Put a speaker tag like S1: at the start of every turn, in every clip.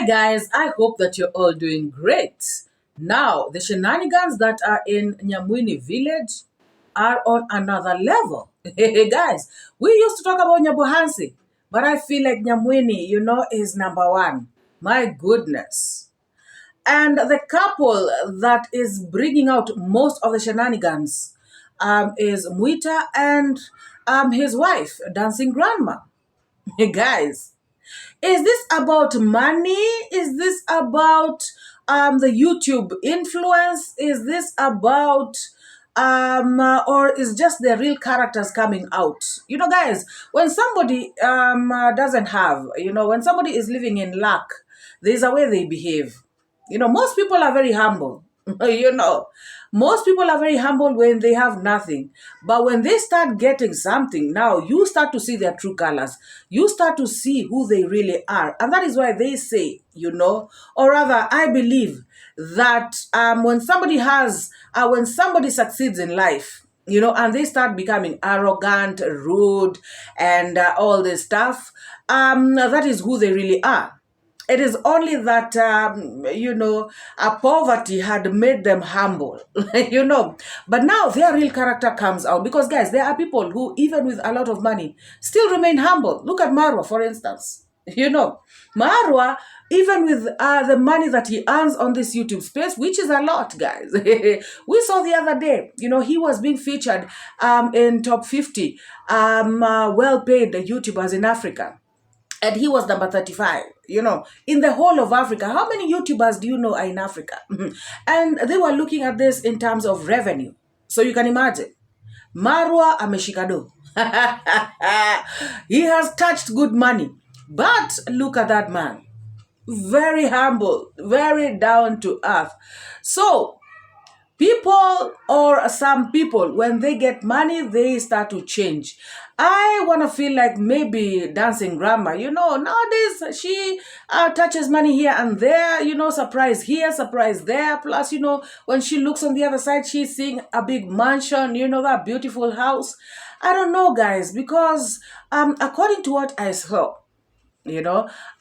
S1: Hi guys, I hope that you're all doing great. Now, the shenanigans that are in Nyamini village are on another level. Hey guys, we used to talk about Nyabuhansi, but I feel like Nyamwini, is number one. My goodness. And the couple that is bringing out most of the shenanigans is Mwita and his wife, Dancing Grandma. Hey guys, is this about money? Is this about the YouTube influence? Is this about or is just the real characters coming out? Guys, when somebody doesn't have, when somebody is living in lack, there's a way they behave. Most people are very humble. Most people are very humble when they have nothing. But when they start getting something, now you start to see their true colors. You start to see who they really are. And that is why they say, or rather, I believe that when somebody succeeds in life, and they start becoming arrogant, rude, and all this stuff, that is who they really are. It is only that, poverty had made them humble, But now their real character comes out. Because, guys, there are people who, even with a lot of money, still remain humble. Look at MORAA, for instance. MORAA, even with the money that he earns on this YouTube space, which is a lot, guys. We saw the other day, he was being featured in top 50 well-paid YouTubers in Africa. And he was number 35, in the whole of Africa. How many YouTubers do you know are in Africa? And they were looking at this in terms of revenue. So you can imagine. MORAA ameshikado. He has touched good money. But look at that man. Very humble, very down to earth. So, people, or some people, when they get money, they start to change. I want to feel like maybe Dancing Grandma, nowadays she touches money here and there, surprise here, surprise there. Plus, when she looks on the other side, she's seeing a big mansion, that beautiful house. I don't know, guys, because according to what I saw,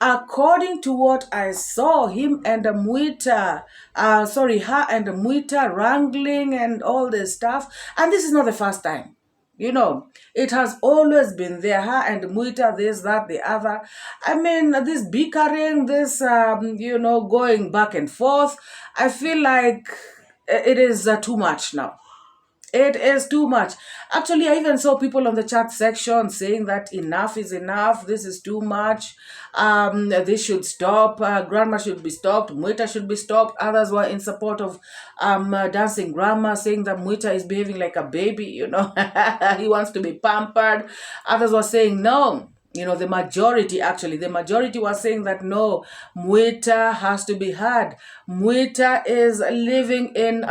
S1: according to what I saw, him and Mwita, her and Mwita wrangling and all this stuff. And this is not the first time. It has always been there. Her and Mwita, this, that, the other. I mean, this bickering, this, going back and forth. I feel like it is too much now. It is too much. Actually, I even saw people on the chat section saying that enough is enough. This is too much. This should stop. Grandma should be stopped. Mwita should be stopped. Others were in support of Dancing Grandma, saying that Mwita is behaving like a baby. He wants to be pampered. Others were saying no. The majority was saying that no, Mwita has to be heard. Mwita is living in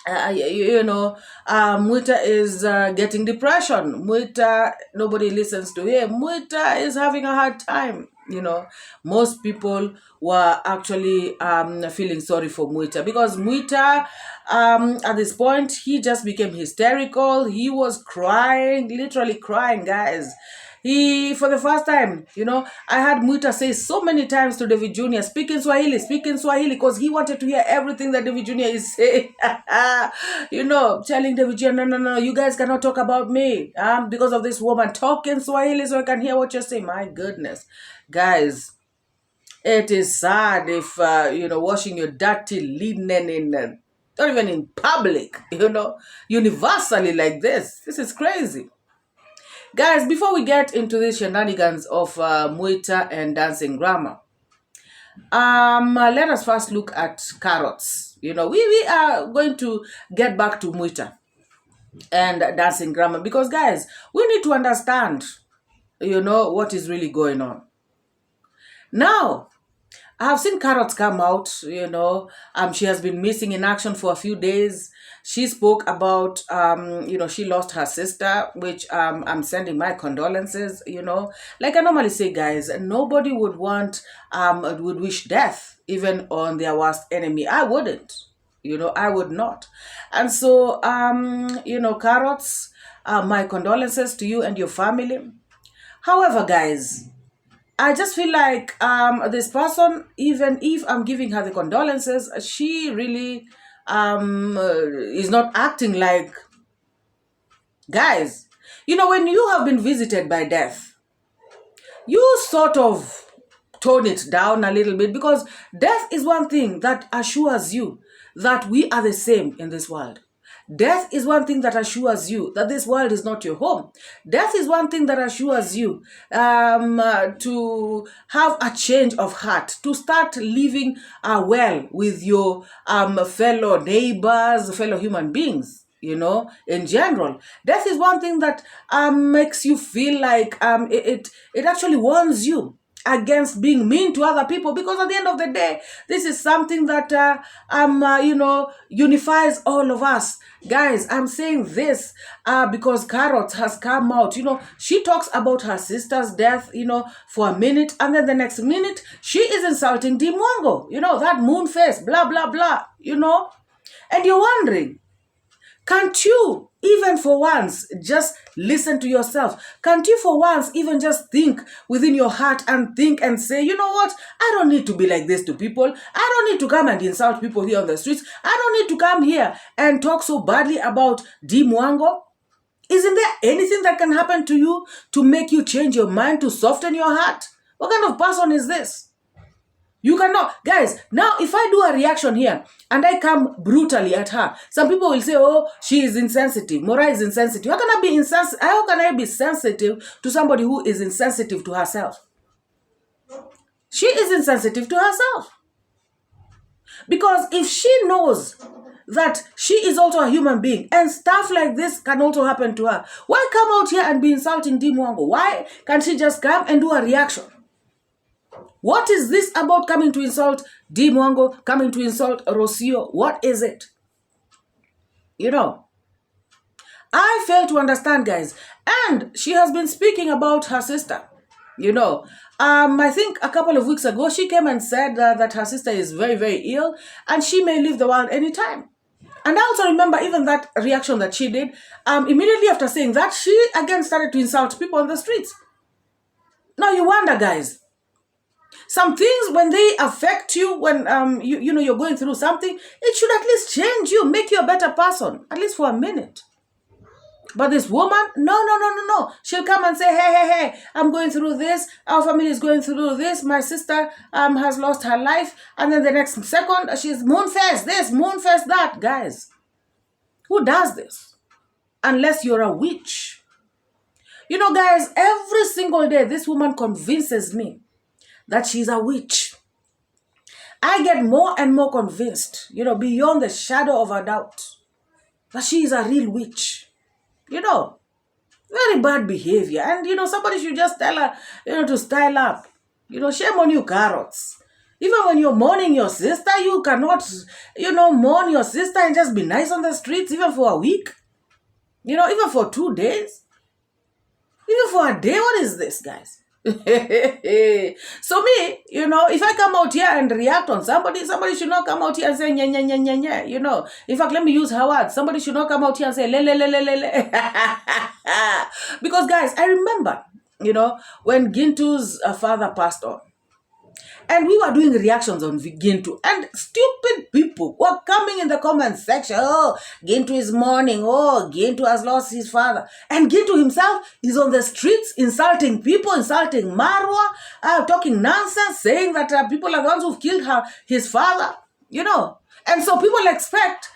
S1: Mwita is getting depression. Mwita, nobody listens to him. Mwita is having a hard time. Most people were actually feeling sorry for Mwita, because Mwita, at this point, he just became hysterical. He was crying, literally crying, guys. For the first time, I had Mwita say so many times to David Jr., speak in Swahili, because he wanted to hear everything that David Jr. is saying. Telling David Jr., no, you guys cannot talk about me because of this woman. Talk in Swahili so I can hear what you're saying. My goodness. Guys, it is sad if, washing your dirty linen in, not even in public, universally like this. This is crazy. Guys, before we get into the shenanigans of Mwita and Dancing Grandma, let us first look at carrots. We are going to get back to Mwita and Dancing Grandma, because, guys, we need to understand, what is really going on. Now, I have seen Carrots come out, she has been missing in action for a few days. She spoke about, she lost her sister, which I'm sending my condolences, Like I normally say, guys, nobody would would wish death, even on their worst enemy. I wouldn't, I would not. And so, Carrots, my condolences to you and your family. However, guys, I just feel like this person, even if I'm giving her the condolences, she really is not acting like, guys, you know, when you have been visited by death, you sort of tone it down a little bit, because death is one thing that assures you that we are the same in this world. Death is one thing that assures you that this world is not your home. Death is one thing that assures you to have a change of heart, to start living well with your fellow neighbors, fellow human beings, you know, in general. Death is one thing that makes you feel like it actually warns you against being mean to other people, because at the end of the day, this is something that you know, unifies all of us. Guys, I'm saying this because Carrot has come out. You know, she talks about her sister's death, you know, for a minute, and then the next minute she is insulting 𝐷𝐼𝐲𝐃, you know, that moon face, blah blah blah, you know. And you're wondering, can't you even for once just listen to yourself? Can't you for once even just think within your heart and think and say, you know what? I don't need to be like this to people. I don't need to come and insult people here on the streets. I don't need to come here and talk so badly about 𝐷𝐼𝐲𝐃. Isn't there anything that can happen to you to make you change your mind, to soften your heart? What kind of person is this? You cannot, guys. Now, if I do a reaction here and I come brutally at her, some people will say, oh, she is insensitive. MORAA is insensitive. How can I be insensitive? How can I be sensitive to somebody who is insensitive to herself? She is insensitive to herself. Because if she knows that she is also a human being and stuff like this can also happen to her, why come out here and be insulting 𝐷𝐼𝐲𝐃? Why can't she just come and do a reaction? What is this about coming to insult 𝐷𝐼𝐲𝐃, coming to insult Rocio? What is it? You know, I fail to understand, guys. And she has been speaking about her sister. You know, I think a couple of weeks ago, she came and said that her sister is very, very ill and she may leave the world anytime. And I also remember even that reaction that she did, immediately after saying that, she again started to insult people on the streets. Now you wonder, guys, some things, when they affect you, when you know, you're going through something, it should at least change you, make you a better person, at least for a minute. But this woman, no. She'll come and say, hey, I'm going through this. Our family is going through this. My sister has lost her life. And then the next second, she's moon-faced this, moon-faced that. Guys, who does this? Unless you're a witch. You know, guys, every single day, this woman convinces me that she's a witch. I get more and more convinced, you know, beyond the shadow of a doubt, that she is a real witch. You know, very bad behavior. And, you know, somebody should just tell her, you know, to style up. You know, shame on you, Carrots. Even when you're mourning your sister, you cannot, you know, mourn your sister and just be nice on the streets, even for a week. You know, even for 2 days. Even for a day. What is this, guys? So me, you know, if I come out here and react on somebody should not come out here and say nya. You know, in fact, let me use her words. Somebody should not come out here and say le. Because, guys, I remember, you know, when 𝐺INTU's father passed on, and we were doing reactions on 𝐺INTU, and stupid people were coming in the comment section. Oh, 𝐺INTU is mourning. Oh, 𝐺INTU has lost his father. And 𝐺INTU himself is on the streets insulting people, insulting MORAA, talking nonsense, saying that people are the ones who've killed his father, you know. And so people expect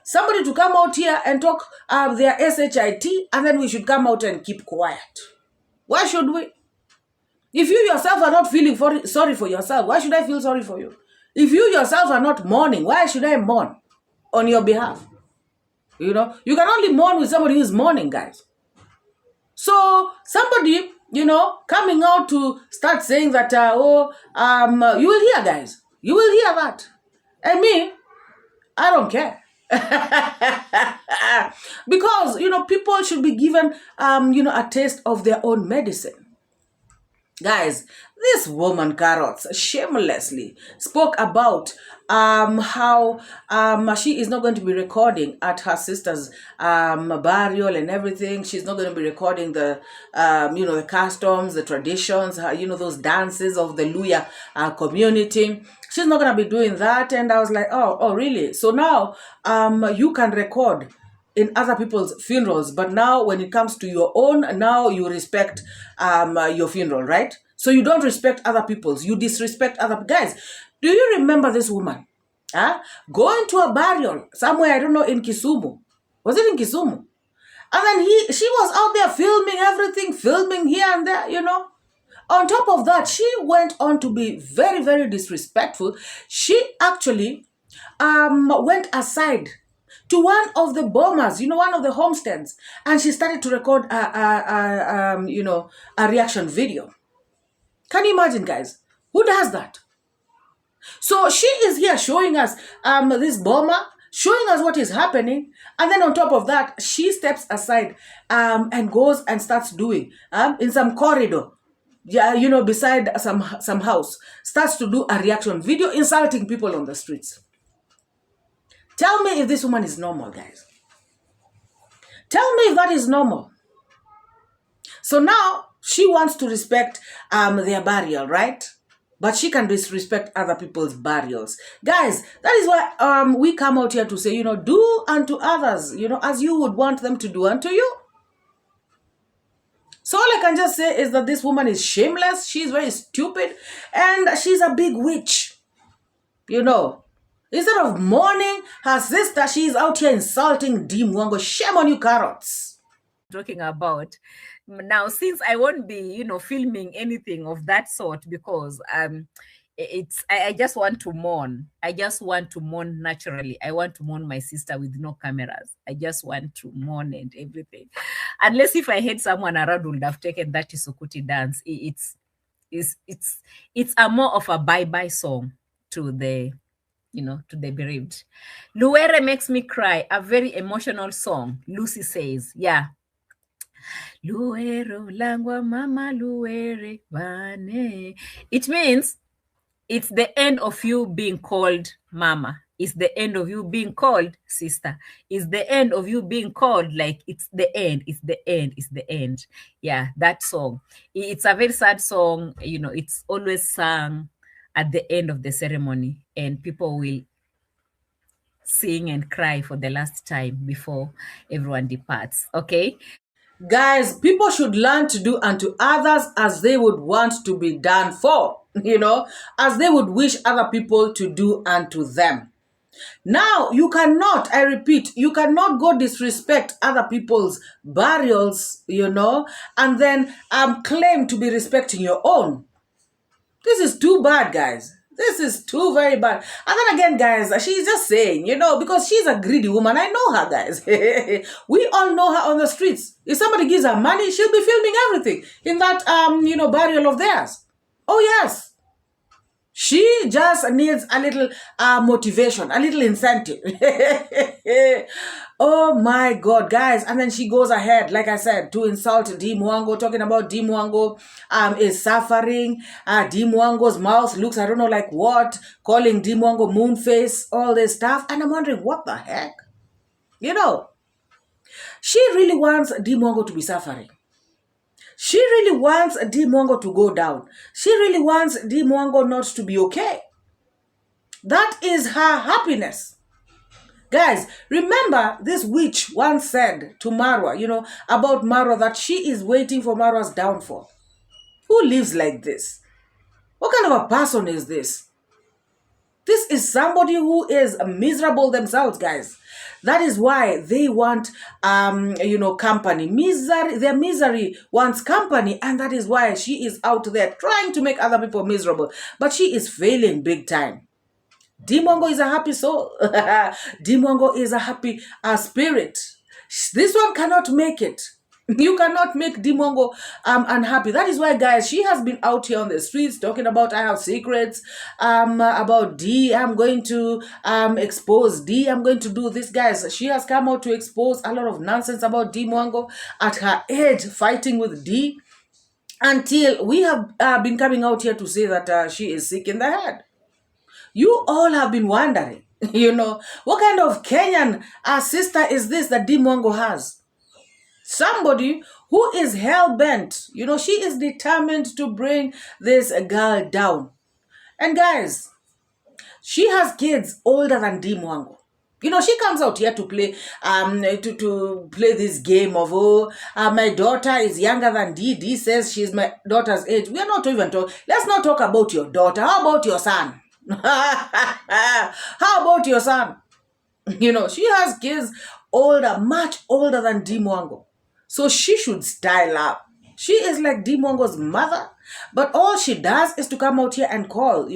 S1: somebody to come out here and talk their SHIT, and then we should come out and keep quiet. Why should we? If you yourself are not feeling sorry for yourself, why should I feel sorry for you? If you yourself are not mourning, why should I mourn on your behalf? You know, you can only mourn with somebody who is mourning, guys. So somebody, you know, coming out to start saying that, you will hear, guys. You will hear that. And me, I don't care. Because, you know, people should be given, you know, a taste of their own medicine. Guys, this woman Carrots shamelessly spoke about how she is not going to be recording at her sister's burial and everything. She's not going to be recording the the customs, the traditions, those dances of the Luya community. She's not going to be doing that. And I was like, oh really? So now you can record in other people's funerals, but now when it comes to your own, now you respect your funeral, right? So you don't respect other people's, you disrespect other guys. Do you remember this woman going to a burial somewhere, I don't know, in Kisumu? Was it in Kisumu? And then she was out there filming everything, filming here and there, On top of that, she went on to be very, very disrespectful. She actually went aside to one of the bombers, one of the homesteads, and she started to record a reaction video. Can you imagine, guys? Who does that? So she is here showing us this bomber, showing us what is happening, and then on top of that, she steps aside and goes and starts doing in some corridor, beside some house, starts to do a reaction video insulting people on the streets. Tell me if this woman is normal, guys. Tell me if that is normal. So now she wants to respect their burial, right? But she can disrespect other people's burials. Guys, that is why we come out here to say, do unto others, as you would want them to do unto you. So all I can just say is that this woman is shameless. She's very stupid. And she's a big witch. Instead of mourning her sister, she's out here insulting 𝐷 Shame on you, Carrots.
S2: Talking about now, since I won't be, filming anything of that sort, because I just want to mourn. I just want to mourn naturally. I want to mourn my sister with no cameras. I just want to mourn and everything. Unless if I had someone around who would have taken that isukuti dance. It's a more of a bye-bye song to the to the bereaved. Luwere makes me cry, a very emotional song. Lucy says, yeah. Luwero langwa mama luwere bane. It means it's the end of you being called mama. It's the end of you being called sister. It's the end of you being called, like, it's the end. It's the end. It's the end. Yeah, that song. It's a very sad song. It's always sung at the end of the ceremony, and people will sing and cry for the last time before everyone departs. Okay?
S1: Guys, people should learn to do unto others as they would want to be done for, as they would wish other people to do unto them. Now, you cannot, I repeat, you cannot go disrespect other people's burials, and then claim to be respecting your own. This is too bad, guys. This is too very bad. And then again, guys, she's just saying, because she's a greedy woman. I know her, guys. We all know her on the streets. If somebody gives her money, she'll be filming everything in that, burial of theirs. Oh, yes. She just needs a little motivation, a little incentive. Oh my God, guys. And then she goes ahead, like I said, to insult 𝐷, talking about 𝐷 is suffering. 𝐷 mouth looks, I don't know like what, calling 𝐷 moon face, all this stuff. And I'm wondering, what the heck? She really wants 𝐷 to be suffering. She really wants 𝐷 to go down. She really wants 𝐷 not to be okay. That is her happiness. Guys, remember this witch once said to MORAA, about MORAA, that she is waiting for MORAA's downfall. Who lives like this? What kind of a person is this? This is somebody who is miserable themselves, guys. That is why they want, company. Their misery wants company, and that is why she is out there trying to make other people miserable. But she is failing big time. 𝐷 is a happy soul. 𝐷 is a happy spirit. This one cannot make it. You cannot make 𝐷 unhappy. That is why, guys, she has been out here on the streets talking about, I have secrets about 𝐷. I'm going to expose 𝐷. I'm going to do this, guys. She has come out to expose a lot of nonsense about 𝐷 at her age, fighting with 𝐷. until we have been coming out here to say that she is sick in the head. You all have been wondering, what kind of Kenyan sister is this that 𝐷 has? Somebody who is hell-bent. She is determined to bring this girl down. And guys, she has kids older than 𝐷. She comes out here to play to play this game of, my daughter is younger than 𝐷 says she's my daughter's age. We are not even talking. Let's not talk about your daughter. How about your son? How about your son? She has kids much older than 𝐷. So she should style up. She is like 𝐷 mother, but all she does is to come out here and call,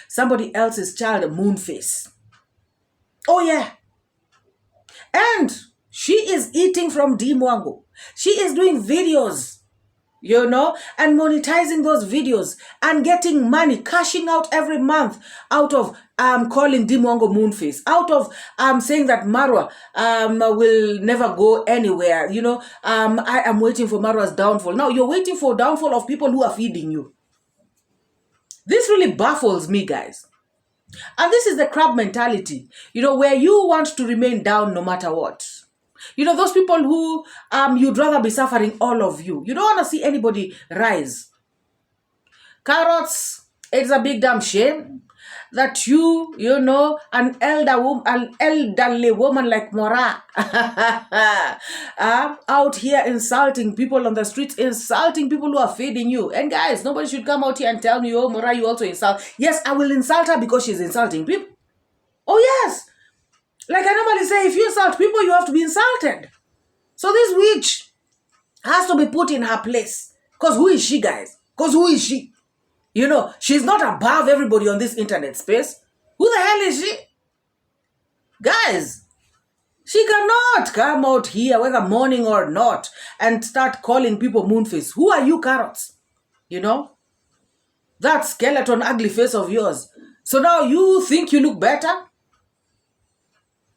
S1: somebody else's child a moonface. Oh yeah. And she is eating from 𝐷. She is doing videos, and monetizing those videos and getting money, cashing out every month out of calling 𝐷 moonface, out of saying that MORAA will never go anywhere. I am waiting for MORAA's downfall. Now you're waiting for downfall of people who are feeding you. This really baffles me, guys. And this is the crab mentality, where you want to remain down no matter what. Those people who you'd rather be suffering, all of you. You don't want to see anybody rise. Carrots, it's a big damn shame that an elderly woman like MORAA out here insulting people on the streets, insulting people who are feeding you. And guys, nobody should come out here and tell me, oh, MORAA, you also insult. Yes, I will insult her because she's insulting people. Oh, yes. Like I normally say, if you insult people, you have to be insulted. So this witch has to be put in her place. Because who is she, guys? Because who is she? She's not above everybody on this internet space. Who the hell is she? Guys, she cannot come out here, whether morning or not, and start calling people moonface. Who are you, Carrots? That skeleton ugly face of yours. So now you think you look better?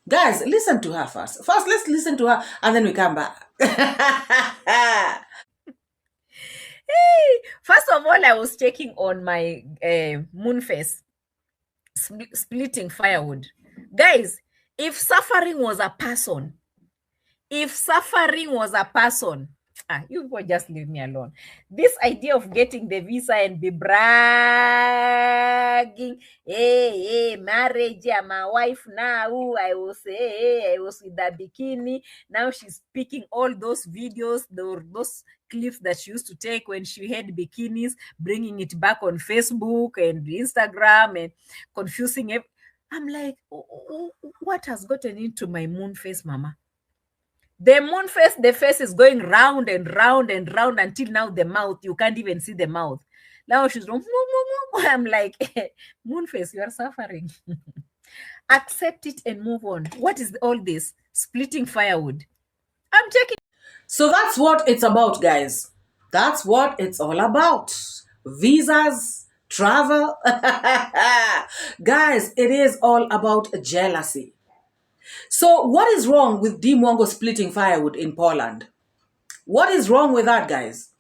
S1: Guys, listen to her first. First, let's listen to her, and then we come back.
S2: Hey, first of all, I was checking on my moonface, splitting firewood. Guys, if suffering was a person, you people just leave me alone. This idea of getting the visa and be bragging, hey, marriage, I'm my wife now. I was with the bikini. Now she's picking all those videos, those clips that she used to take when she had bikinis, bringing it back on Facebook and Instagram and confusing it. I'm like, what has gotten into my moon face, mama? The moon face, the face is going round and round and round until now the mouth, you can't even see the mouth. Now she's going, I'm like, moon face, you are suffering. Accept it and move on. What is all this? Splitting firewood. I'm checking.
S1: So that's what it's about, guys. That's what it's all about. Visas, travel. Guys, it is all about jealousy. So what is wrong with 𝐷 splitting firewood in Poland? What is wrong with that, guys?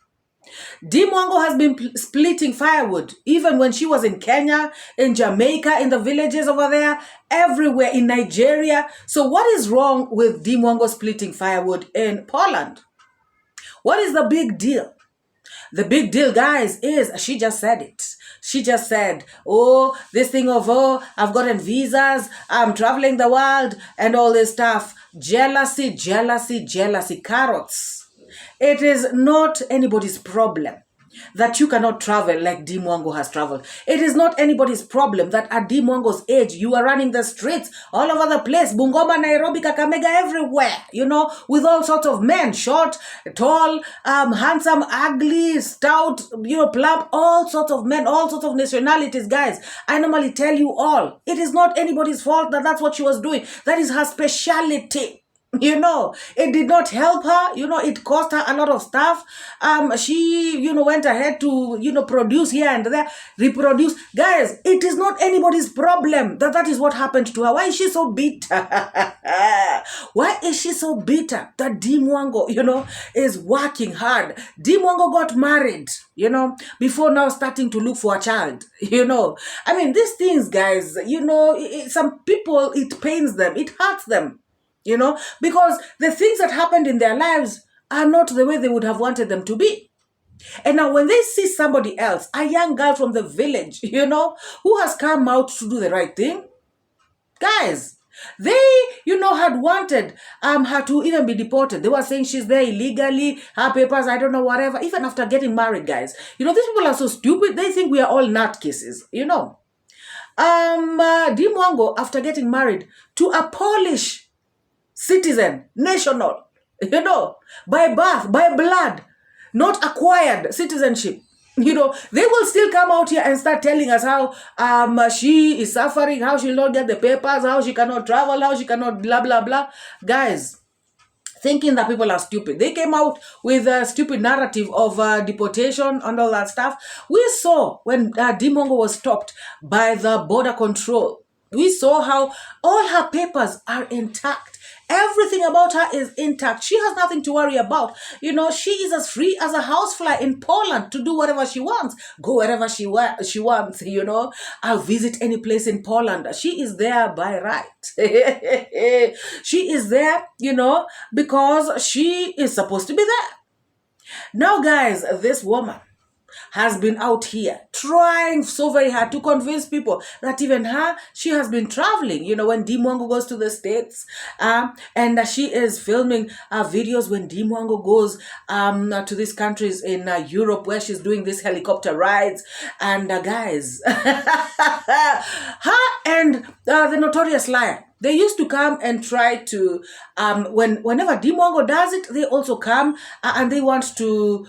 S1: 𝐷 has been splitting firewood even when she was in Kenya, in Jamaica, in the villages over there, everywhere, in Nigeria. So what is wrong with 𝐷 splitting firewood in Poland? What is the big deal? The big deal, guys, is she just said it. She just said, oh, this thing of, oh, I've gotten visas, I'm traveling the world, and all this stuff. Jealousy, jealousy, jealousy. Carrots. It is not anybody's problem that you cannot travel like 𝐷 has traveled. It is not anybody's problem that at 𝐷 age, you are running the streets all over the place, Bungoma, Nairobi, Kakamega, everywhere, with all sorts of men, short, tall, handsome, ugly, stout, plump, all sorts of men, all sorts of nationalities, guys. I normally tell you all, it is not anybody's fault that that's what she was doing. That is her speciality. It did not help her. It cost her a lot of stuff. She, went ahead to, produce here and there, reproduce. Guys, it is not anybody's problem that is what happened to her. Why is she so bitter? Why is she so bitter that 𝐷𝐼𝐴, is working hard? 𝐷𝐼𝐴 got married, before now starting to look for a child, I mean, these things, guys, some people, it pains them, it hurts them. Because the things that happened in their lives are not the way they would have wanted them to be. And now when they see somebody else, a young girl from the village, who has come out to do the right thing, guys, they, had wanted her to even be deported. They were saying she's there illegally, her papers, I don't know, whatever. Even after getting married, guys. These people are so stupid. They think we are all nutcases, 𝐷𝐼𝐴, after getting married to a Polish citizen, national, by birth, by blood, not acquired citizenship. They will still come out here and start telling us how she is suffering, how she will not get the papers, how she cannot travel, how she cannot blah, blah, blah. Guys, thinking that people are stupid. They came out with a stupid narrative of deportation and all that stuff. We saw when 𝐷𝐼𝐴 was stopped by the border control. We saw how all her papers are intact. Everything about her is intact. She has nothing to worry about. She is as free as a housefly in Poland to do whatever she wants. Go wherever she wants, I'll visit any place in Poland. She is there by right. She is there, because she is supposed to be there. Now, guys, this woman has been out here trying so very hard to convince people that even her, she has been traveling. When 𝐷𝐼𝐴 goes to the States, and she is filming videos when 𝐷𝐼𝐴 goes to these countries in Europe where she's doing these helicopter rides. And guys, her and the notorious liar, they used to come and try to, whenever 𝐷𝐼𝐴 does it, they also come and they want to,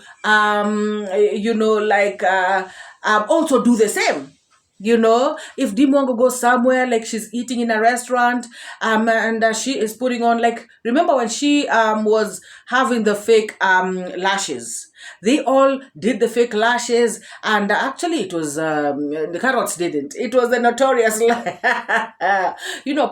S1: also do the same. If 𝐷𝐼𝐴 goes somewhere, like she's eating in a restaurant, and she is putting on, like, remember when she was having the fake lashes? They all did the fake lashes, and actually it was, the carrots didn't. It was the notorious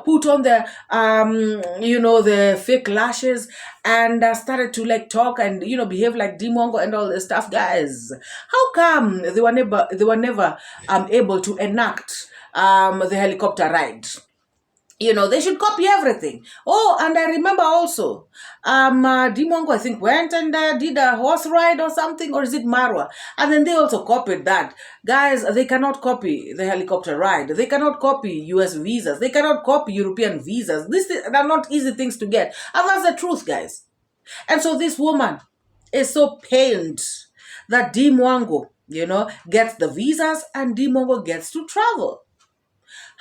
S1: put on the, the fake lashes, and started to talk and, behave like 𝐷𝐼𝐴 and all this stuff. Guys, how come they were never able to enact the helicopter ride? They should copy everything. Oh, and I remember also, 𝐷𝐼𝐴, I think, went and did a horse ride or something, or is it MORAA? And then they also copied that. Guys, they cannot copy the helicopter ride. They cannot copy US visas. They cannot copy European visas. These are not easy things to get. And that's the truth, guys. And so this woman is so pained that 𝐷𝐼𝐴, gets the visas and 𝐷𝐼�A gets to travel.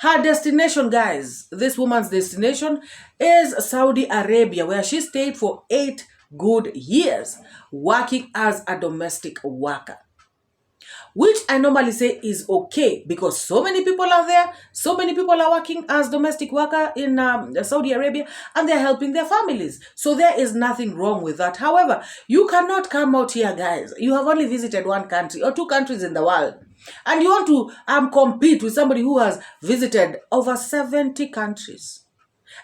S1: Her destination, guys, this woman's destination is Saudi Arabia, where she stayed for 8 good years working as a domestic worker, which I normally say is okay because so many people are there, so many people are working as domestic worker in Saudi Arabia, and they're helping their families. So there is nothing wrong with that. However, you cannot come out here, guys. You have only visited 1 country or 2 countries in the world, and you want to compete with somebody who has visited over 70 countries,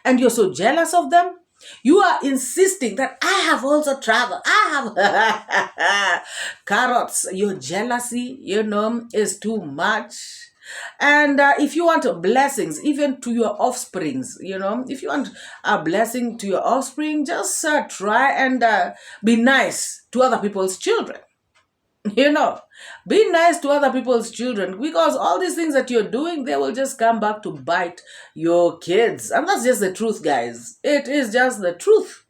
S1: and you're so jealous of them. You are insisting that I have also traveled. I have carrots. Your jealousy, is too much. And if you want blessings, even to your offsprings, if you want a blessing to your offspring, just try and be nice to other people's children. Be nice to other people's children, because all these things that you're doing, they will just come back to bite your kids. And that's just the truth, guys. It is just the truth.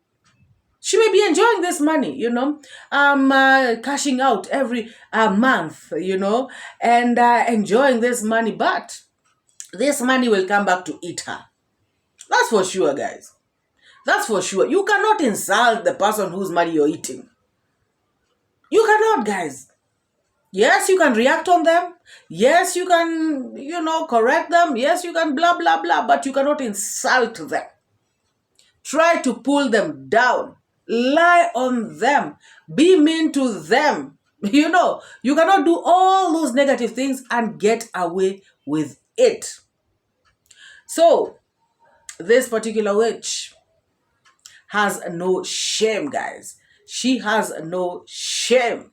S1: She may be enjoying this money, cashing out every month, and enjoying this money, but this money will come back to eat her. That's for sure, guys. That's for sure. You cannot insult the person whose money you're eating. You cannot, guys. Yes, you can react on them. Yes, you can, correct them. Yes, you can blah, blah, blah, but you cannot insult them. try to pull them down, lie on them, be mean to them. You know, you cannot do all those negative things and get away with it. So, this particular witch has no shame, guys. She has no shame.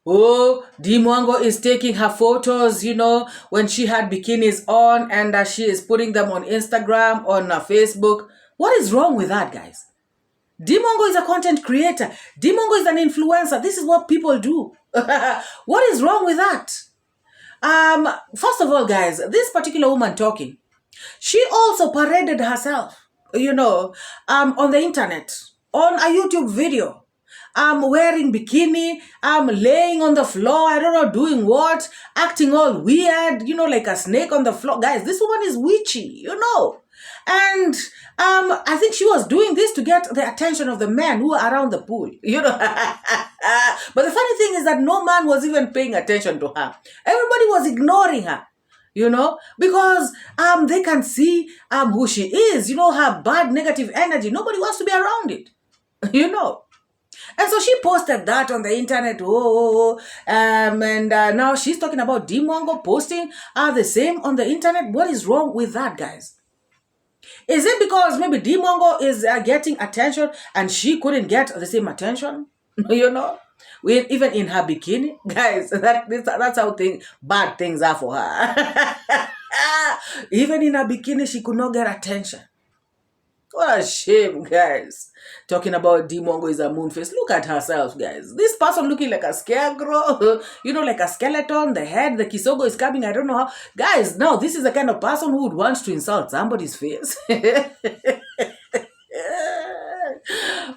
S1: Oh, 𝐷 is taking her photos, you know, when she had bikinis on, and she is putting them on Instagram, on Facebook. What is wrong with that, guys? 𝐷 is a content creator. 𝐷 is an influencer. This is what people do. What is wrong with that? First of all, guys, this particular woman talking, she also paraded herself, you know, on the internet, on a YouTube video. Wearing bikini, laying on the floor, I don't know, doing what, acting all weird, you know, like a snake on the floor. Guys, this woman is witchy, you know. And I think she was doing this to get the attention of the men who are around the pool, you know. But the funny thing is that no man was even paying attention to her. Everybody was ignoring her, you know, because they can see who she is, you know, her bad negative energy. Nobody wants to be around it, you know. And so she posted that on the internet. And now she's talking about 𝐷 posting the same on the internet. What is wrong with that, guys? Is it because maybe 𝐷 is getting attention and she couldn't get the same attention? You know, even in her bikini, guys. That's how bad things are for her. Even in her bikini, she could not get attention. What a shame, guys. Talking about 𝐷 is a moon face. Look at herself, guys. This person looking like a scarecrow, you know, like a skeleton, the head, the kisogo is coming. I don't know how. Guys, now this is the kind of person who would want to insult somebody's face.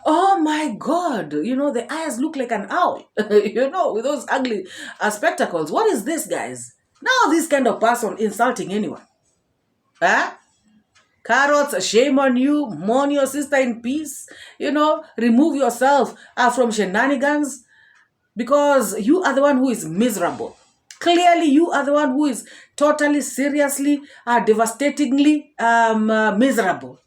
S1: Oh my God. You know, the eyes look like an owl, you know, with those ugly spectacles. What is this, guys? Now this kind of person insulting anyone. Huh? Carrots, shame on you. Mourn your sister in peace. You know, remove yourself from shenanigans because you are the one who is miserable. Clearly, you are the one who is totally, seriously, devastatingly miserable.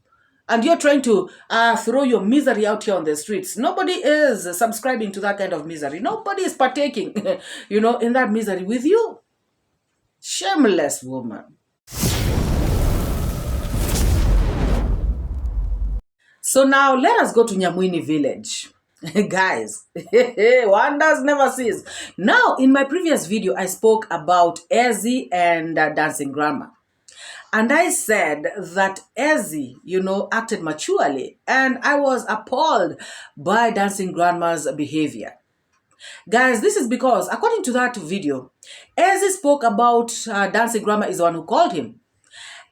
S1: And you're trying to throw your misery out here on the streets. Nobody is subscribing to that kind of misery. Nobody is partaking, you know, in that misery with you. Shameless woman. So now let us go to Nyamini village. Guys, wonders never cease. Now, in my previous video, I spoke about 𝐿 and dancing grandma. And I said that 𝐿, you know, acted maturely. And I was appalled by dancing grandma's behavior. Guys, this is because, according to that video, 𝐿 spoke about dancing grandma is the one who called him.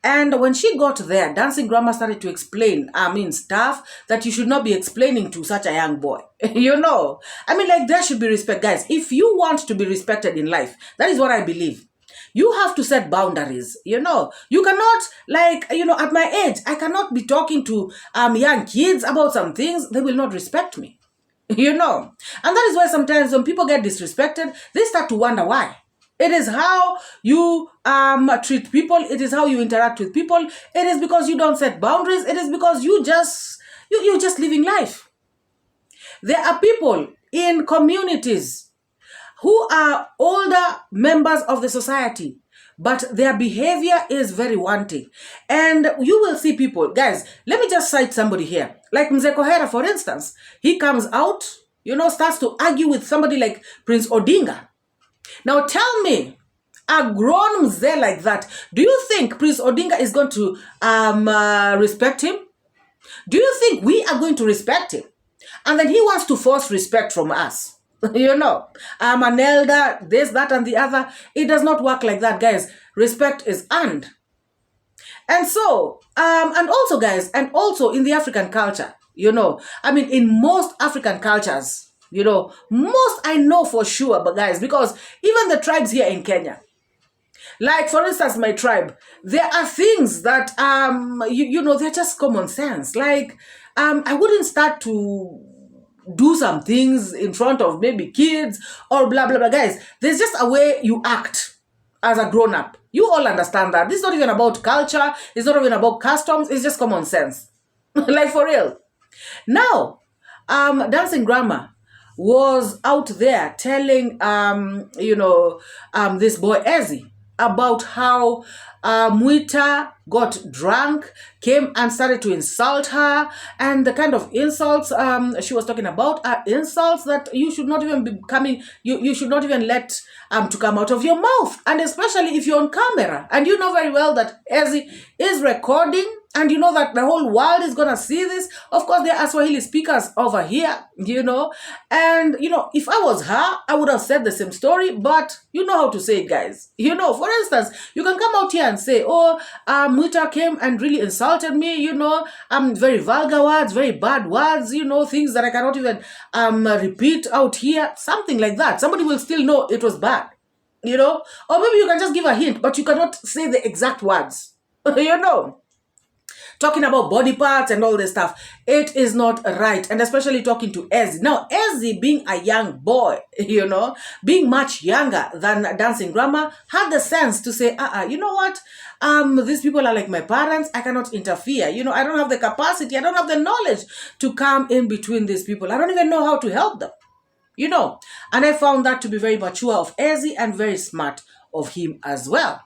S1: And when she got there, dancing grandma started to explain, stuff that you should not be explaining to such a young boy. You know, like there should be respect, guys. If you want to be respected in life, that is what I believe. You have to set boundaries, you know. You cannot, at my age, I cannot be talking to young kids about some things. They will not respect me, you know. And that is why sometimes when people get disrespected, they start to wonder why. It is how you treat people. It is how you interact with people. It is because you don't set boundaries. It is because you're just living life. There are people in communities who are older members of the society, but their behavior is very wanting. And you will see people, guys, let me just cite somebody here. Like Mzee Kohera, for instance. He comes out, you know, starts to argue with somebody like Prince Odinga. Now tell me, a grown mzee like that, do you think Prince Odinga is going to respect him? Do you think we are going to respect him? And then he wants to force respect from us. You know, I'm an elder, this, that, and the other. It does not work like that, guys. Respect is earned. And so, and also, guys, and also in the African culture, you know, in most African cultures, you know, most I know for sure, but guys, because even the tribes here in Kenya, like for instance, my tribe, there are things that, you know, they're just common sense. Like, I wouldn't start to do some things in front of maybe kids or blah, blah, blah. Guys, there's just a way you act as a grown-up. You all understand that. This is not even about culture. It's not even about customs. It's just common sense. Like for real. Now, Dancing Grandma was out there telling, this boy Ezzy about how Mwita got drunk, came and started to insult her, and the kind of insults she was talking about are insults that you should not even be coming, you should not even let to come out of your mouth, and especially if you're on camera, and you know very well that Ezzy is recording, and you know that the whole world is going to see this. Of course, there are Swahili speakers over here, and, if I was her, I would have said the same story, but you know how to say it, guys. For instance, you can come out here and say, oh, Mwita came and really insulted me, very vulgar words, very bad words, things that I cannot even repeat out here, something like that. Somebody will still know it was bad, or maybe you can just give a hint, but you cannot say the exact words, talking about body parts and all this stuff. It is not right. And especially talking to Ezzy. Now, Ezzy, being a young boy, being much younger than Dancing Grandma, had the sense to say, you know what? These people are like my parents. I cannot interfere. I don't have the capacity. I don't have the knowledge to come in between these people. I don't even know how to help them. And I found that to be very mature of Ezzy and very smart of him as well.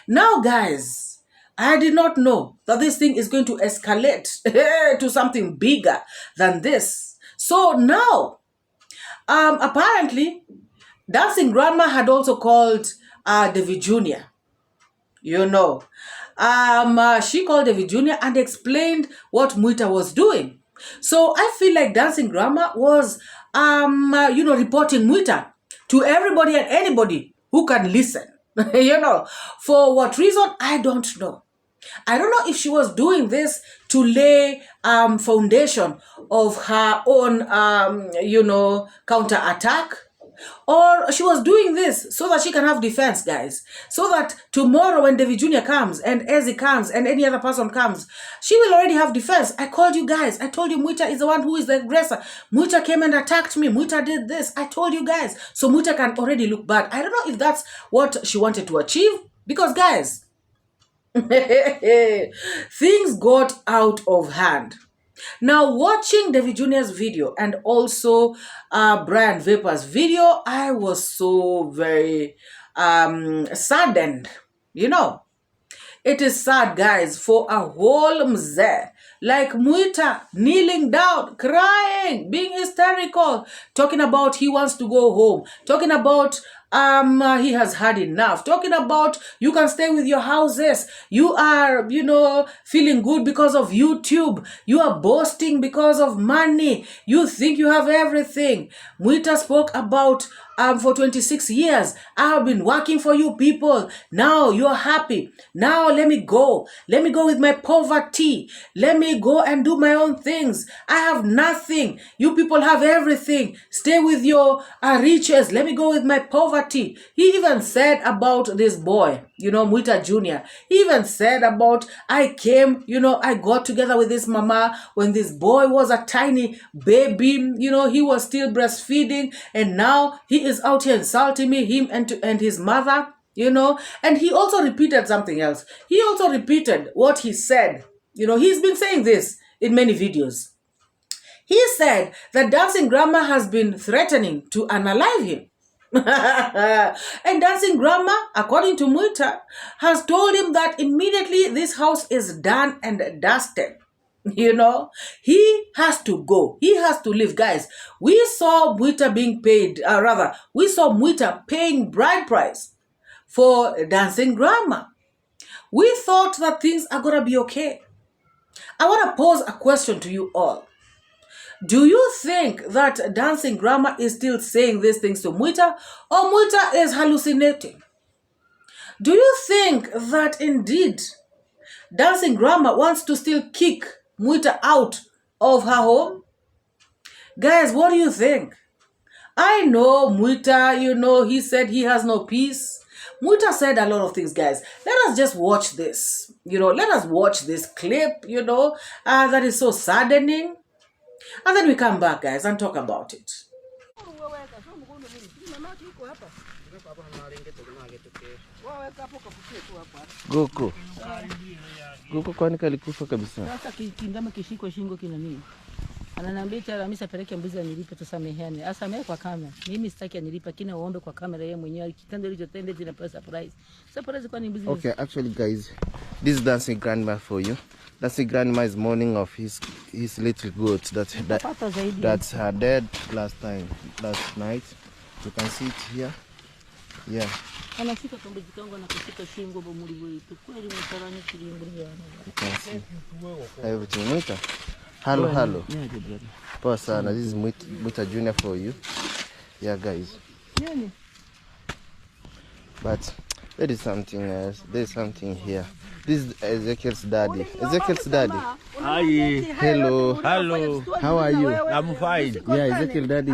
S1: Now, guys, I did not know that this thing is going to escalate to something bigger than this. So now, apparently, Dancing Grandma had also called David Jr. She called David Jr. and explained what Mwita was doing. So I feel like Dancing Grandma was, reporting Mwita to everybody and anybody who can listen. For what reason, I don't know. I don't know if she was doing this to lay foundation of her own, counter-attack, or she was doing this so that she can have defense, guys. So that tomorrow when David Jr. comes and Ezzy comes and any other person comes, she will already have defense. I called you guys. I told you Mwita is the one who is the aggressor. Mwita came and attacked me. Mwita did this. I told you guys. So Mwita can already look bad. I don't know if that's what she wanted to achieve. Because, guys, things got out of hand. Now, watching David Jr.'s video and also Brian Vapor's video, I was so very saddened. It is sad, guys, for a whole mzee like Mwita kneeling down, crying, being hysterical, talking about he wants to go home, talking about he has had enough, talking about you can stay with your houses, you are, feeling good because of YouTube, you are boasting because of money, you think you have everything. Mwita spoke about for 26 years, I have been working for you people. Now you're happy. Now let me go. Let me go with my poverty. Let me go and do my own things. I have nothing. You people have everything. Stay with your riches. Let me go with my poverty. He even said about this boy, Mwita Jr. He even said about, I came, I got together with this mama when this boy was a tiny baby, he was still breastfeeding, and now he is out here insulting me, him and his mother, and he also repeated something else. He also repeated what he said. He's been saying this in many videos. He said that Dancing Grandma has been threatening to unalive him. And Dancing Grandma, according to Mwita, has told him that immediately this house is done and dusted. He has to go. He has to leave. Guys, we saw Mwita being paid, we saw Mwita paying bride price for Dancing Grandma. We thought that things are going to be okay. I want to pose a question to you all. Do you think that Dancing Grandma is still saying these things to Mwita, or Mwita is hallucinating? Do you think that indeed Dancing Grandma wants to still kick Mwita out of her home? Guys, what do you think? I know Mwita, he said he has no peace. Mwita said a lot of things, guys. Let us just watch this. Let us watch this clip, that is so saddening. And then we come back, guys, and talk about it.
S3: Goko. Goko kwani kalikufa kabisa.
S4: Sasa kingama kishiko shingo kina nini? Ananiambia eti Alhamisi apeleke mbuzi anilipe tusameheane. Asamehe kwa kamera. Mimi sitaki anilipe kina uombe kwa kamera yeye mwenyewe. Kitendo kilichotendea zina surprise. Surprise kwa ni mbuzi.
S3: Okay, actually guys, this is dancing grandma for you. Dancing grandma is mourning of his little goat that her dead last night. You can see it here. Yeah.
S4: Anashika tumbuzi kangu na kushika shingo bomuli wetu. Kweli mtarani kilingo yana.
S3: You can see everything. Mwita. Hello.
S4: Yeah, brother.
S3: Poa sana. This is Mwita Junior for you. Yeah, guys.
S4: Nini?
S3: But there is something else. There is something here. This is 𝐿𝐔𝐘𝐿's daddy. 𝐿𝐔𝐘𝐿's daddy.
S5: Hi.
S3: Hello.
S5: Hello.
S3: How are you?
S5: I'm fine.
S3: Yeah, 𝐿𝐔𝐾𝐿's daddy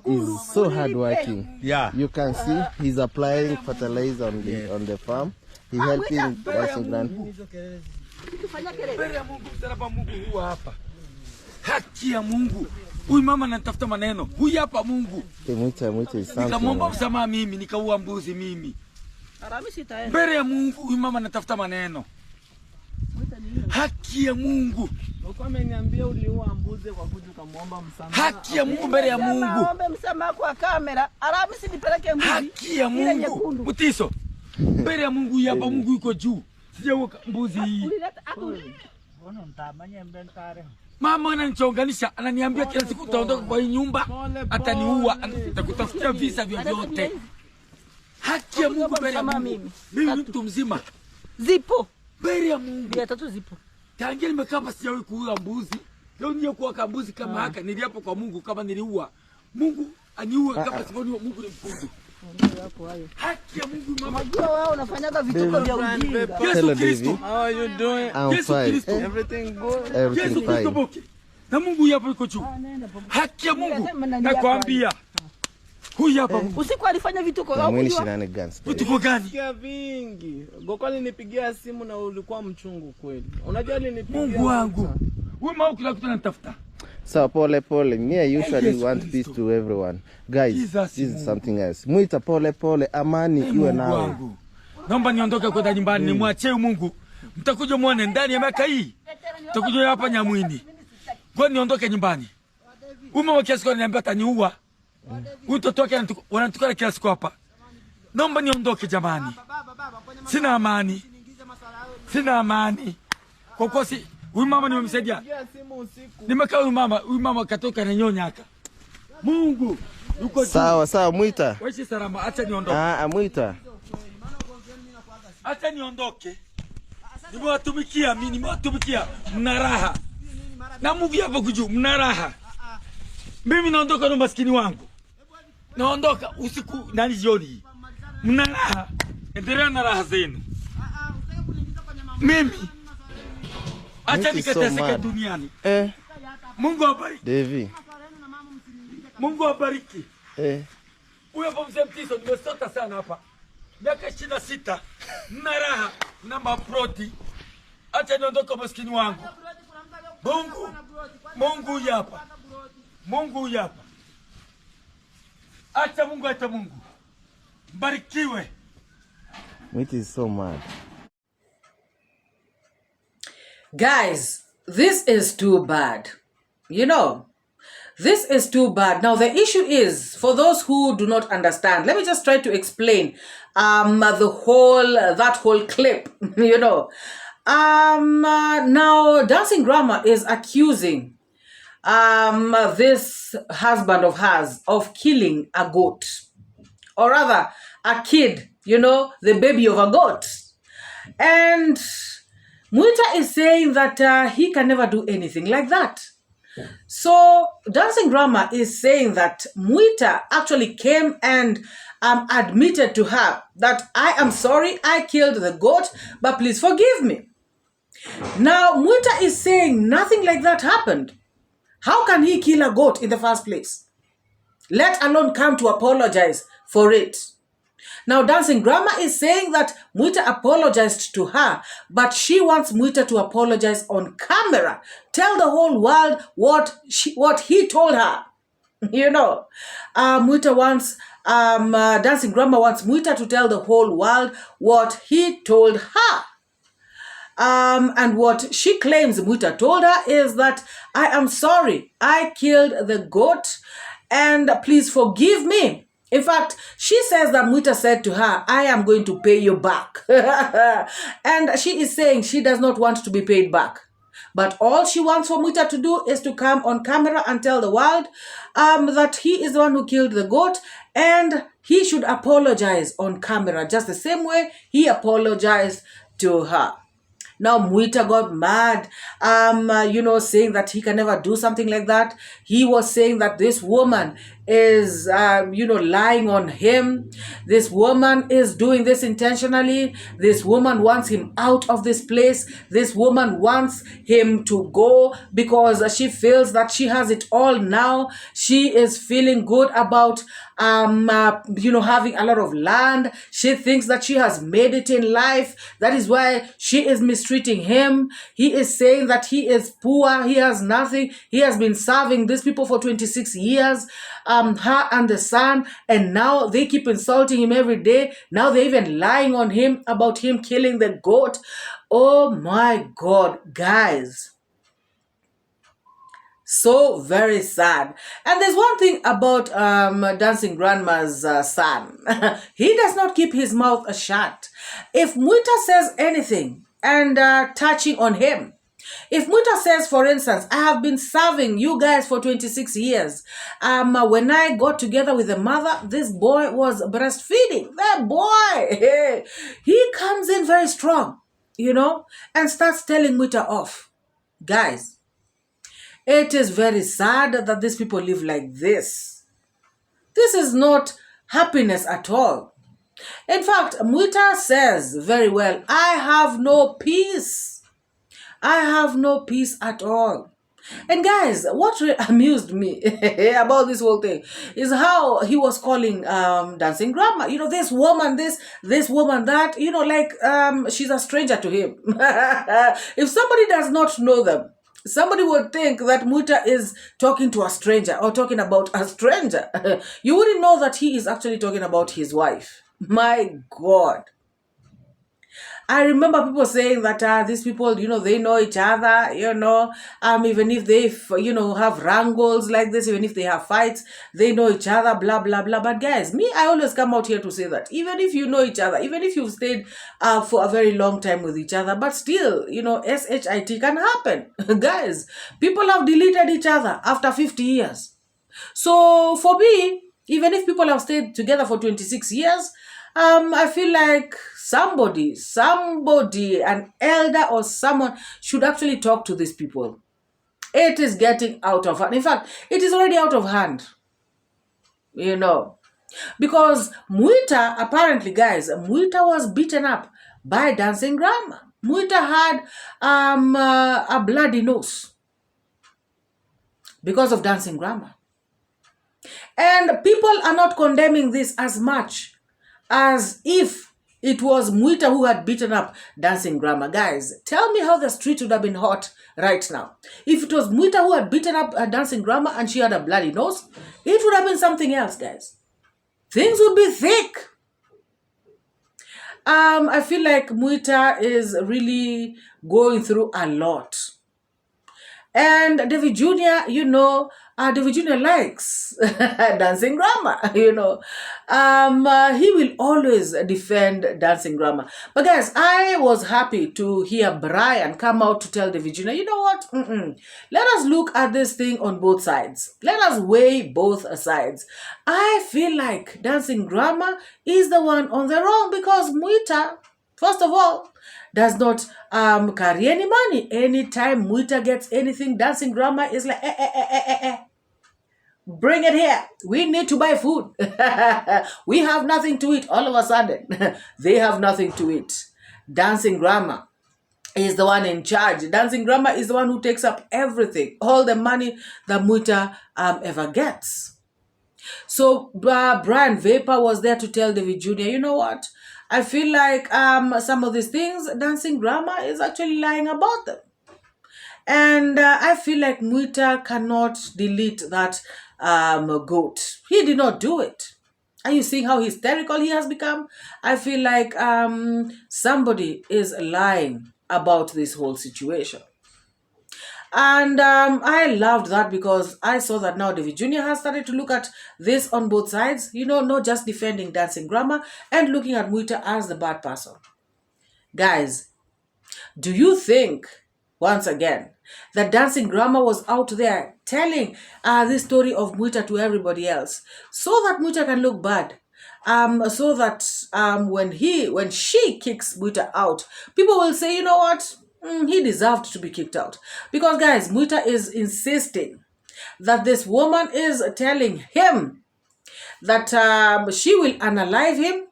S3: is so hardworking.
S5: Yeah.
S3: You can see he's applying fertilizer on the farm. He's helping dancing grandpa.
S5: Mbele ya Mungu, msalaba Mungu huwa hapa. Haki ya Mungu. Huyu mama anatafuta maneno. Huyu hapa Mungu.
S3: Mwita is something.
S5: Nikamwomba msamaha mimi, nikaua mbuzi mimi. Mbele ya Mungu, huyu mama anatafuta maneno. Haki ya Mungu.
S6: Uko ameniambia uliua mbuzi kwa kuja kumwomba msamaha.
S5: Haki ya Mungu mbele ya Mungu.
S4: Naomba msamaha kwa kamera. Alhamisi nipeleke mbuzi.
S5: Haki ya Mungu. Mutiso. Mbele ya Mungu hapa Mungu yuko juu. Sijaua mbuzi hii. Mama ananichonganisha, ananiambia kila siku utaondoka kwa hii nyumba, ataniua, atakutafutia visa vyovyote. Haki ya Mungu mbele ya Mungu. Mimi ni mtu mzima.
S4: Zipo.
S5: Mbele ya Mungu.
S4: Ya tatu zipo.
S5: Tangia nimekaa hapa sijawahi kuua mbuzi. Leo nije kuua mbuzi kama haka, niliapo kwa Mungu kama niliua. Mungu aniue kama siponiua, Mungu ni mkuu. Haki ya Mungu mama.
S4: Unajua wewe unafanyaga vituko vya ujinga.
S5: Yesu Kristo.
S6: How are you doing?
S5: Yesu Kristo.
S6: Everything good?
S5: Yesu Kristo boke. Na Mungu hapa yuko juu. Haki ya Mungu. Nakwambia. Huyu hapa Mungu.
S4: Usiku alifanya vituko au
S3: kujua?
S5: Vituko gani?
S6: Sikia vingi. Goko alinipigia simu na ulikuwa mchungu kweli. Unajua alinipigia.
S5: Mungu wangu. Wewe mao kila kitu unatafuta.
S3: So pole. Me, I usually want peace to everyone. Guys, this is something else. Mwita pole. Amani iwe nawe.
S5: Naomba niondoke kwenda nyumbani, nimwachie Mungu. Mtakuja muone ndani ya miaka hii. Mtakuja hapa Nyamwini. Kwa niondoke nyumbani. Mama kiasi kwa niambia ataniua. Mtoto wake wanatukana kila siku hapa. Naomba niondoke jamani. Sina amani. Kwa kuwa huyu mama nimemsaidia. Nimekaa huyu mama katoka na nyonyaka. Mungu yuko
S3: sawa Mwita.
S5: Wewe salama, acha niondoke.
S3: Mwita.
S5: Acha niondoke. Nimewatumikia mna raha. Na Mungu hapa kujuu mna raha. Mimi naondoka na maskini wangu. Naondoka usiku nani jioni. Mna raha. Endelea na raha zenu. Mimi acha nikateseke duniani. Mungu abariki.
S3: Devi.
S5: Mungu abariki. Huyo hapo mzee Mtiso nimesota sana hapa. Miaka 26. Mna raha na maproti. Acha niondoke maskini wangu. Mungu hapa. Acha Mungu. Mbarikiwe.
S3: Mwita is so mad.
S1: Guys, this is too bad. This is too bad. Now, the issue is, for those who do not understand, let me just try to explain that whole clip, Now, Dancing Grandma is accusing this husband of hers of killing a goat. Or rather, a kid, the baby of a goat. And Mwita is saying that he can never do anything like that. So Dancing Grandma is saying that Mwita actually came and admitted to her that I am sorry I killed the goat, but please forgive me. Now Mwita is saying nothing like that happened. How can he kill a goat in the first place? Let alone come to apologize for it. Now, Dancing Grandma is saying that Mwita apologized to her, but she wants Mwita to apologize on camera. Tell the whole world what he told her. You know, Mwita wants, Dancing Grandma wants Mwita to tell the whole world what he told her. And what she claims Mwita told her is that, I am sorry, I killed the goat, and please forgive me. In fact, she says that Mwita said to her, I am going to pay you back. And she is saying she does not want to be paid back. But all she wants for Mwita to do is to come on camera and tell the world that he is the one who killed the goat, and he should apologize on camera, just the same way he apologized to her. Now Mwita got mad, saying that he can never do something like that. He was saying that this woman is, lying on him. This woman is doing this intentionally. This woman wants him out of this place. This woman wants him to go because she feels that she has it all now. She is feeling good about, having a lot of land. She thinks that she has made it in life. That is why she is mistreating him. He is saying that he is poor. He has nothing. He has been serving these people for 26 years. Her and the son, and now they keep insulting him every day. Now they're even lying on him about him killing the goat. Oh my God, guys. So very sad. And there's one thing about Dancing Grandma's son. He does not keep his mouth shut. If Mwita says anything and touching on him, if Mwita says, for instance, I have been serving you guys for 26 years. When I got together with the mother, this boy was breastfeeding. That boy, he comes in very strong, and starts telling Mwita off. Guys, it is very sad that these people live like this. This is not happiness at all. In fact, Mwita says very well, I have no peace. I have no peace at all. And guys, what really amused me about this whole thing is how he was calling Dancing Grandma, this woman, this woman, that, she's a stranger to him. If somebody does not know them, somebody would think that Mwita is talking to a stranger or talking about a stranger. You wouldn't know that he is actually talking about his wife. My God. I remember people saying that these people, they know each other, even if they, have wrangles like this, even if they have fights, they know each other, blah, blah, blah. But guys, I always come out here to say that even if you know each other, even if you've stayed for a very long time with each other, but still, SHIT can happen. Guys, people have deleted each other after 50 years. So for me, even if people have stayed together for 26 years, I feel like somebody, an elder or someone should actually talk to these people. It is getting out of hand. In fact, it is already out of hand. Because Mwita, apparently, guys, Mwita was beaten up by Dancing Grandma. Mwita had a bloody nose because of Dancing Grandma. And people are not condemning this as much as if it was Mwita who had beaten up Dancing Grandma. Guys, tell me how the street would have been hot right now. If it was Mwita who had beaten up Dancing Grandma and she had a bloody nose, it would have been something else, guys. Things would be thick. I feel like Mwita is really going through a lot. And David Jr., David Jr. likes Dancing Grandma, he will always defend Dancing Grandma. But guys, I was happy to hear Brian come out to tell David Jr., you know what? Let us look at this thing on both sides. Let us weigh both sides. I feel like Dancing Grandma is the one on the wrong because Mwita, first of all, does not carry any money. Anytime Mwita gets anything, Dancing Grandma is like, bring it here. We need to buy food. We have nothing to eat. All of a sudden, they have nothing to eat. Dancing Grandma is the one in charge. Dancing Grandma is the one who takes up everything, all the money that Mwita ever gets. So Brian Vapor was there to tell David Jr., you know what? I feel like some of these things, Dancing Grandma is actually lying about them. And I feel like Mwita cannot delete that goat. He did not do it. Are you seeing how hysterical he has become? I feel like somebody is lying about this whole situation. And I loved that because I saw that now David Jr. has started to look at this on both sides, you know, not just defending Dancing Grandma and looking at Mwita as the bad person. Guys, do you think, once again, that Dancing Grandma was out there telling this story of Mwita to everybody else so that Mwita can look bad? So that when she kicks Mwita out, people will say, you know what? He deserved to be kicked out. Because, guys, Mwita is insisting that this woman is telling him that she will unalive him.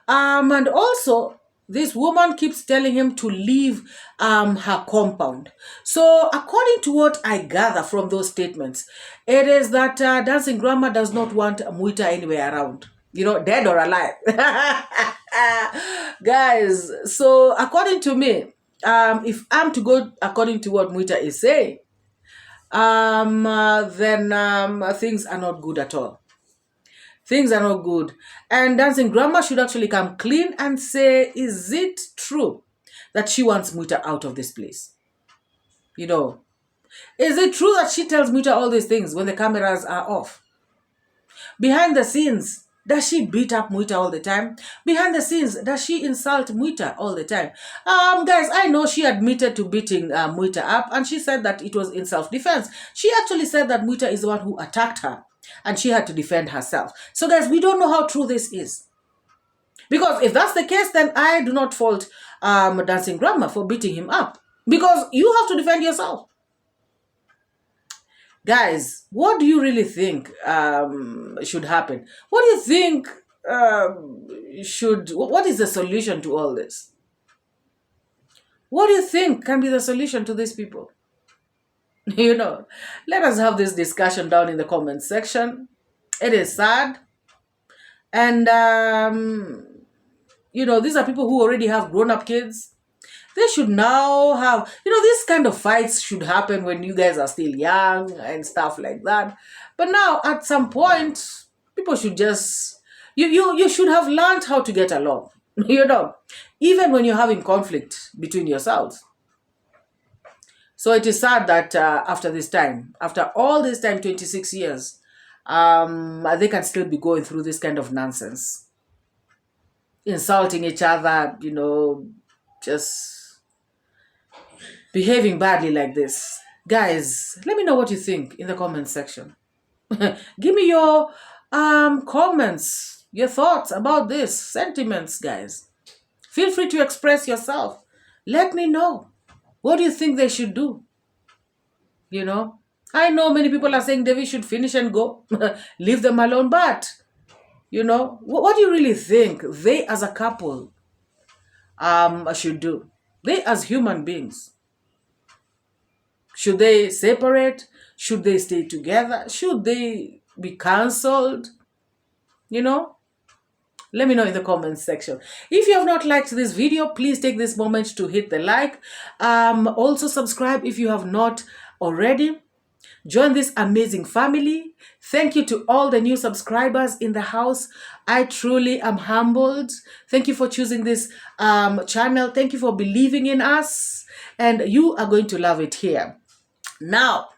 S1: And also, this woman keeps telling him to leave her compound. So, according to what I gather from those statements, it is that Dancing Grandma does not want Mwita anywhere around. You know, dead or alive. Guys, so according to me, if I'm to go according to what Mwita is saying, then things are not good at all. Things are not good. And Dancing Grandma should actually come clean and say, is it true that she wants Mwita out of this place? You know, is it true that she tells Mwita all these things when the cameras are off? Behind the scenes, does she beat up Mwita all the time? Behind the scenes, does she insult Mwita all the time? Guys, I know she admitted to beating Mwita up, and she said that it was in self-defense. She actually said that Mwita is the one who attacked her, and she had to defend herself. So, guys, we don't know how true this is. Because if that's the case, then I do not fault Dancing Grandma for beating him up. Because you have to defend yourself. Guys, what do you really think should happen? What do you think what is the solution to all this? What do you think can be the solution to these people? You know, let us have this discussion down in the comment section. It is sad. And, you know, these are people who already have grown-up kids. They should now have, you know, this kind of fights should happen when you guys are still young and stuff like that. But now, at some point, people should just, you should have learned how to get along, you know, even when you're having conflict between yourselves. So it is sad that after this time, after all this time, 26 years, they can still be going through this kind of nonsense. Insulting each other, you know, just behaving badly like this. Guys, let me know what you think in the comment section. Give me your comments, your thoughts about this, sentiments, guys. Feel free to express yourself. Let me know. What do you think they should do? You know, I know many people are saying Devi should finish and go. Leave them alone. But, you know, what do you really think they as a couple should do? They as human beings. Should they separate? Should they stay together? Should they be cancelled? You know? Let me know in the comments section. If you have not liked this video, please take this moment to hit the like. Also subscribe if you have not already. Join this amazing family. Thank you to all the new subscribers in the house. I truly am humbled. Thank you for choosing this channel. Thank you for believing in us. And you are going to love it here. Now,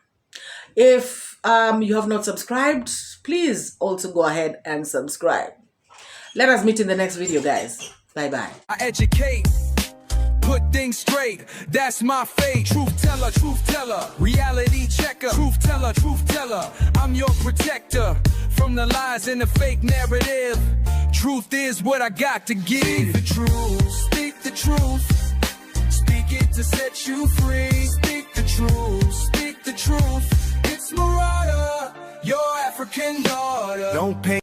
S1: if you have not subscribed, please also go ahead and subscribe. Let us meet in the next video, guys. Bye-bye.
S7: I educate, put things straight. That's my fate. Truth teller, reality checker. Truth teller. I'm your protector from the lies and the fake narrative. Truth is what I got to give. Speak the truth. Speak the truth. Speak it to set you free. Speak the truth. Speak the truth. It's MORAA, your African daughter. Don't pay